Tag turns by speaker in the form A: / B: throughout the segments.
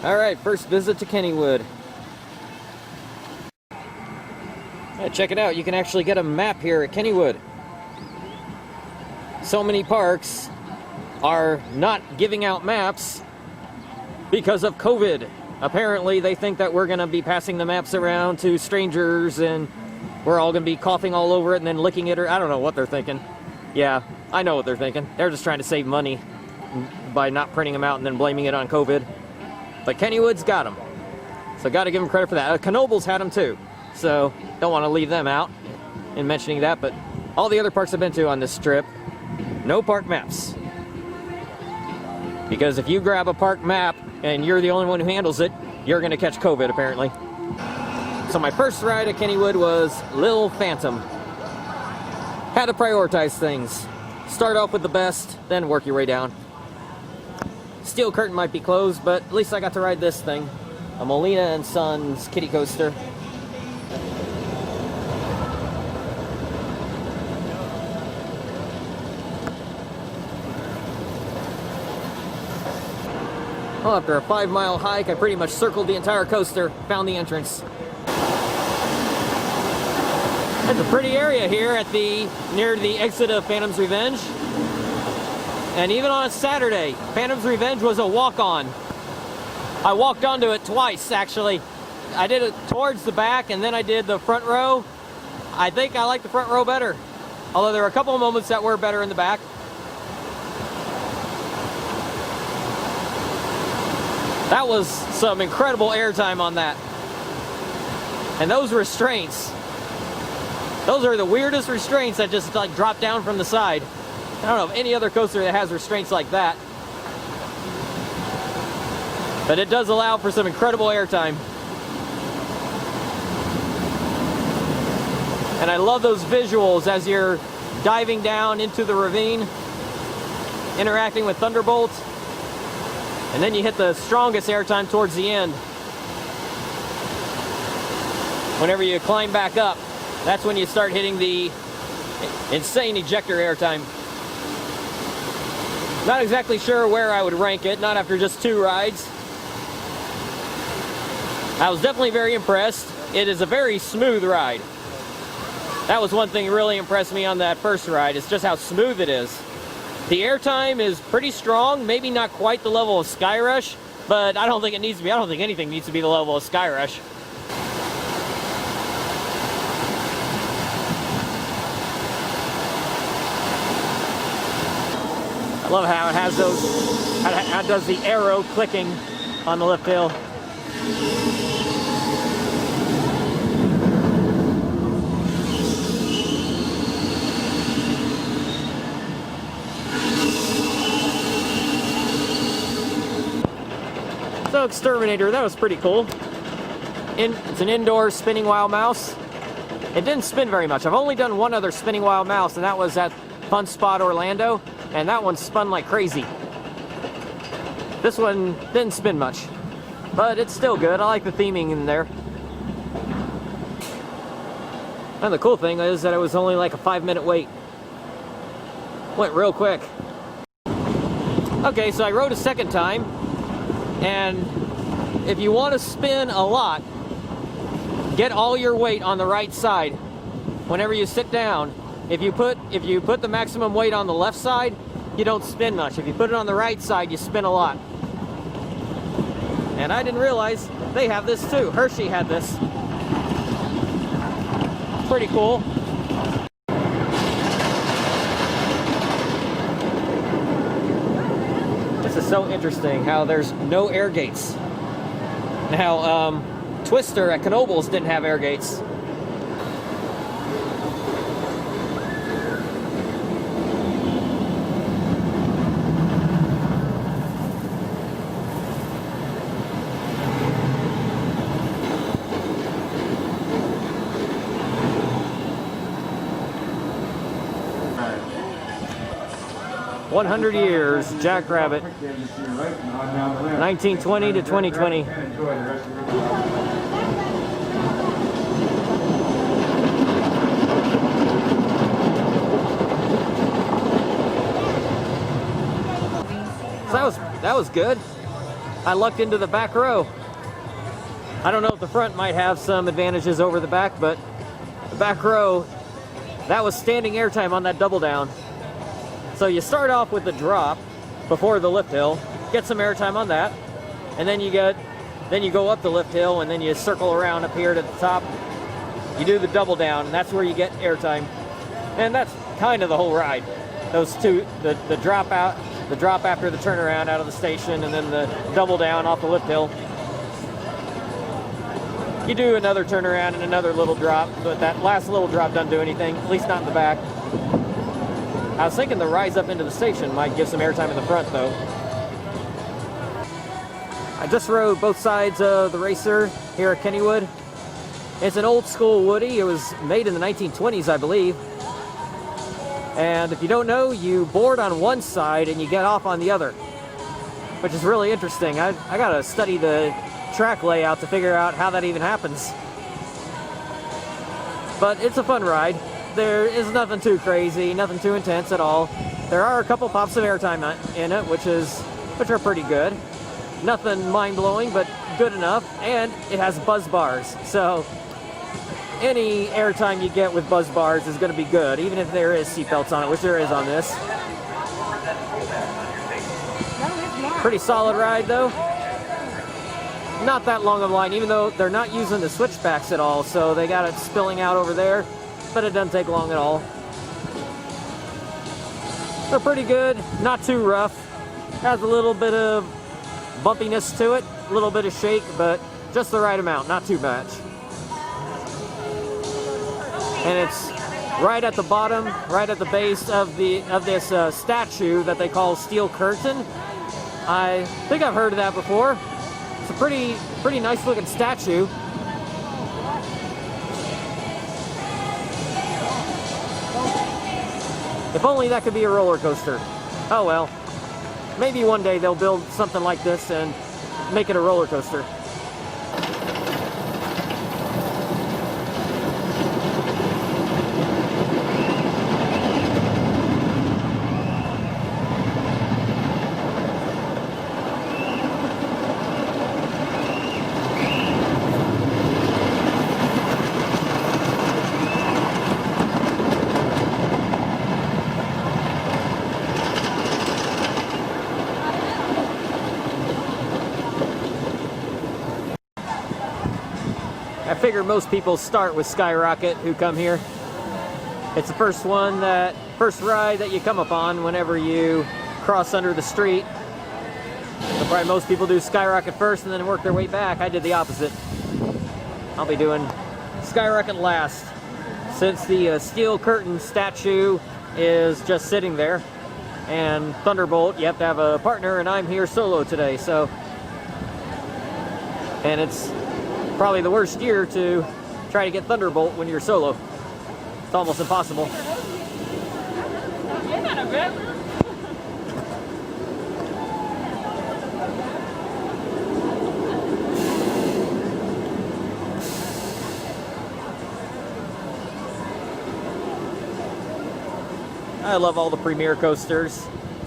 A: Alright, first visit to Kennywood. Yeah, check it out, you can actually get a map here at Kennywood. So many parks are not giving out maps because of COVID. Apparently they think that we're going to be passing the maps around to strangers and we're all going to be coughing all over it and then licking it, or I don't know what they're thinking. Yeah, I know what they're thinking. They're just trying to save money by not printing them out and then blaming it on COVID. But Kennywood's got them, so got to give them credit for that. Knoebels had them too, so don't want to leave them out in mentioning that. But all the other parks I've been to on this trip, no park maps. Because if you grab a park map and you're the only one who handles it, you're going to catch COVID, apparently. So my first ride at Kennywood was Lil Phantom. Had to prioritize things. Start off with the best, then work your way down. Steel Curtain might be closed, but at least I got to ride this thing. A Molina and Sons kiddie coaster. Well, after a 5-mile hike, I pretty much circled the entire coaster, found the entrance. It's a pretty area here at near the exit of Phantom's Revenge. And even on a Saturday, Phantom's Revenge was a walk-on. I walked onto it twice, actually. I did it towards the back, and then I did the front row. I think I like the front row better, although there were a couple of moments that were better in the back. That was some incredible airtime on that. And those restraints, those are the weirdest restraints that just like drop down from the side. I don't know of any other coaster that has restraints like that. But it does allow for some incredible airtime. And I love those visuals as you're diving down into the ravine, interacting with Thunderbolt. And then you hit the strongest airtime towards the end. Whenever you climb back up, that's when you start hitting the insane ejector airtime. Not exactly sure where I would rank it, not after just 2 rides. I was definitely very impressed. It is a very smooth ride. That was one thing that really impressed me on that first ride, is just how smooth it is. The airtime is pretty strong, maybe not quite the level of Sky Rush, but I don't think it needs to be. I don't think anything needs to be the level of Sky Rush. I love how it has those, how it does the arrow clicking on the lift hill. So Exterminator, that was pretty cool. It's an indoor spinning wild mouse. It didn't spin very much. I've only done one other spinning wild mouse, and that was at Fun Spot Orlando, and that one spun like crazy. This one didn't spin much, but it's still good. I like the theming in there. And the cool thing is that it was only like a 5-minute wait. Went real quick. Okay, so I rode a second time. And if you want to spin a lot, get all your weight on the right side. Whenever you sit down, if you put the maximum weight on the left side, you don't spin much. If you put it on the right side, you spin a lot. And I didn't realize they have this too. Hershey had this. Pretty cool. This is so interesting how there's no air gates. Now, Twister at Knoebels didn't have air gates. "100 years, Jackrabbit, 1920 to 2020. So that was good. I lucked into the back row. I don't know if the front might have some advantages over the back, but the back row, that was standing airtime on that double down. So you start off with the drop before the lift hill, get some airtime on that, and then you go up the lift hill, and then you circle around up here to the top. You do the double down, and that's where you get airtime. And that's kind of the whole ride. Those two, the drop out, the drop after the turnaround out of the station, and then the double down off the lift hill. You do another turnaround and another little drop, but that last little drop doesn't do anything, at least not in the back. I was thinking the rise up into the station might give some airtime in the front, though. I just rode both sides of the racer here at Kennywood. It's an old school Woody. It was made in the 1920s, I believe. And if you don't know, you board on one side and you get off on the other, which is really interesting. I gotta study the track layout to figure out how that even happens. But it's a fun ride. There is nothing too crazy, nothing too intense at all. There are a couple pops of airtime in it, which are pretty good. Nothing mind-blowing, but good enough. And it has buzz bars, so any airtime you get with buzz bars is going to be good, even if there is seatbelts on it, which there is on this. Pretty solid ride, though. Not that long of a line, even though they're not using the switchbacks at all, so they got it spilling out over there, but it doesn't take long at all. They're pretty good, not too rough. Has a little bit of bumpiness to it, a little bit of shake, but just the right amount, not too much. And it's right at the bottom, right at the base of this statue that they call Steel Curtain. I think I've heard of that before. It's a pretty nice looking statue. If only that could be a roller coaster. Oh well. Maybe one day they'll build something like this and make it a roller coaster. I figure most people start with Skyrocket who come here. It's the first ride that you come upon whenever you cross under the street. So probably most people do Skyrocket first and then work their way back. I did the opposite. I'll be doing Skyrocket last, since the Steel Curtain statue is just sitting there. And Thunderbolt, you have to have a partner, and I'm here solo today, so. And it's probably the worst year to try to get Thunderbolt when you're solo. It's almost impossible. I love all the Premier coasters.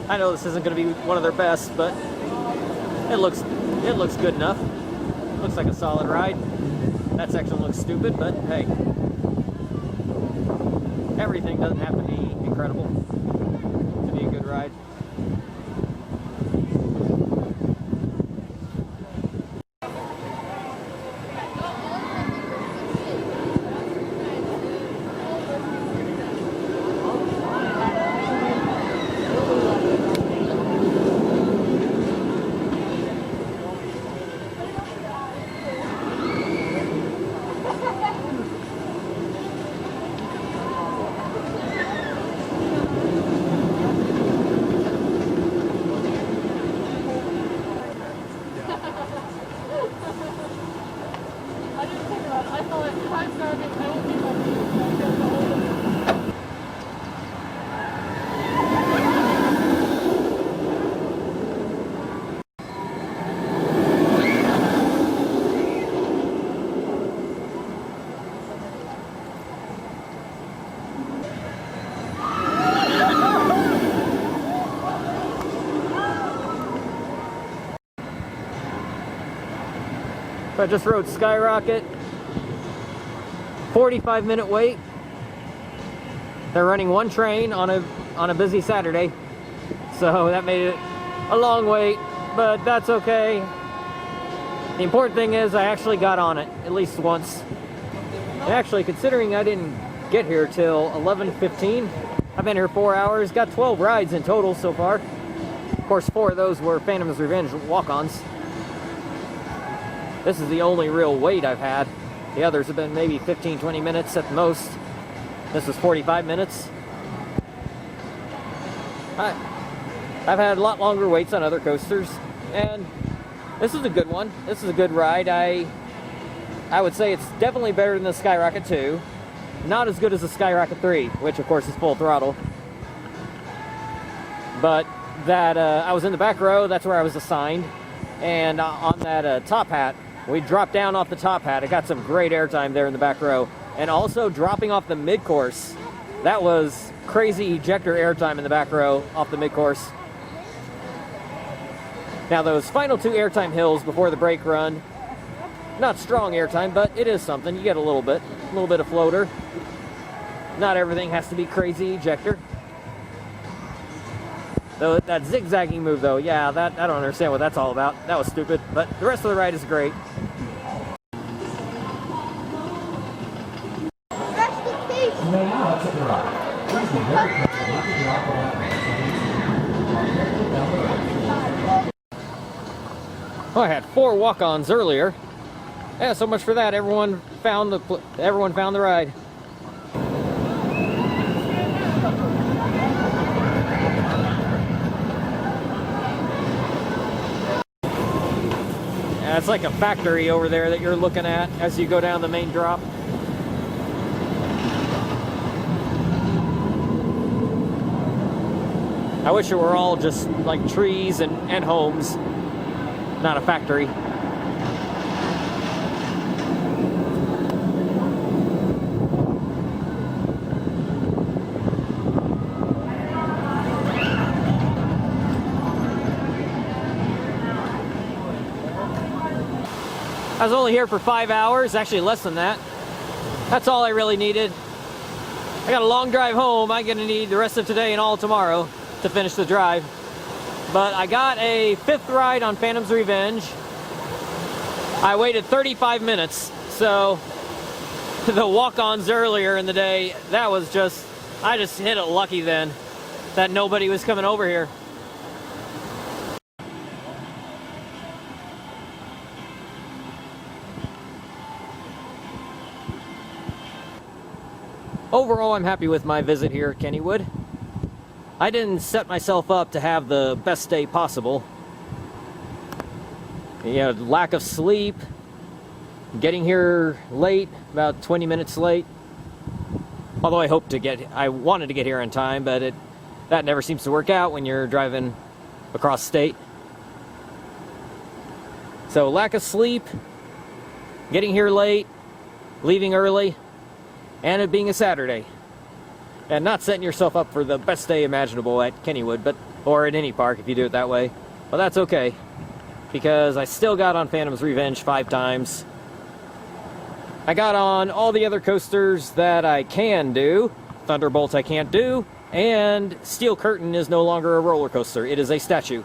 A: I know this isn't going to be one of their best, but it looks good enough. Looks like a solid ride. That section looks stupid, but hey, everything doesn't have to be incredible to be a good ride. I just rode Skyrocket. 45-minute wait. They're running one train on a busy Saturday, so that made it a long wait, but that's okay. The important thing is I actually got on it at least once. And actually, considering I didn't get here till 11:15, I've been here 4 hours, got 12 rides in total so far. Of course, 4 of those were Phantom's Revenge walk-ons. This is the only real wait I've had. The others have been maybe 15-20 minutes at the most. This was 45 minutes. I've had a lot longer waits on other coasters, and this is a good one. This is a good ride. I would say it's definitely better than the Skyrocket 2. Not as good as the Skyrocket 3, which of course is full throttle. But that I was in the back row, that's where I was assigned. And on that top hat, we dropped down off the top hat. I got some great airtime there in the back row. And also dropping off the mid-course. That was crazy ejector airtime in the back row off the mid-course. Now those final 2 airtime hills before the brake run, not strong airtime, but it is something. You get a little bit of floater. Not everything has to be crazy ejector. Though that zigzagging move though, yeah, that I don't understand what that's all about. That was stupid, but the rest of the ride is great. Oh, I had 4 walk-ons earlier. Yeah, so much for that. Everyone found the ride. Yeah, it's like a factory over there that you're looking at as you go down the main drop. I wish it were all just like trees and homes, not a factory. I was only here for 5 hours, actually less than that. That's all I really needed. I got a long drive home. I'm gonna need the rest of today and all tomorrow to finish the drive. But I got a 5th ride on Phantom's Revenge. I waited 35 minutes, so the walk-ons earlier in the day, that was just, I just hit it lucky then that nobody was coming over here. Overall, I'm happy with my visit here at Kennywood. I didn't set myself up to have the best day possible. You know, lack of sleep, getting here late, about 20 minutes late. Although I wanted to get here on time, but that never seems to work out when you're driving across state. So lack of sleep, getting here late, leaving early, and it being a Saturday. And not setting yourself up for the best day imaginable at Kennywood, or at any park if you do it that way. But that's okay, because I still got on Phantom's Revenge 5 times. I got on all the other coasters that I can do. Thunderbolt I can't do, and Steel Curtain is no longer a roller coaster. It is a statue.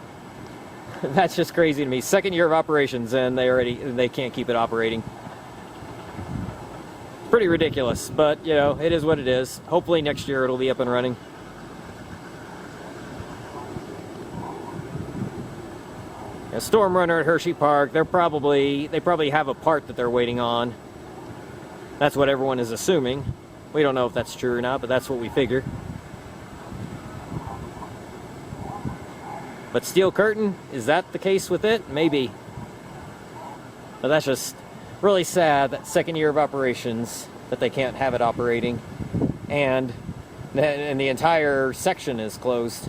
A: That's just crazy to me. 2nd year of operations, and they can't keep it operating. Pretty ridiculous, but you know, it is what it is. Hopefully next year it'll be up and running. A Storm Runner at Hershey Park, they probably have a part that they're waiting on. That's what everyone is assuming. We don't know if that's true or not, but that's what we figure. But Steel Curtain, is that the case with it? Maybe. But that's just really sad, that 2nd year of operations, that they can't have it operating, and the entire section is closed.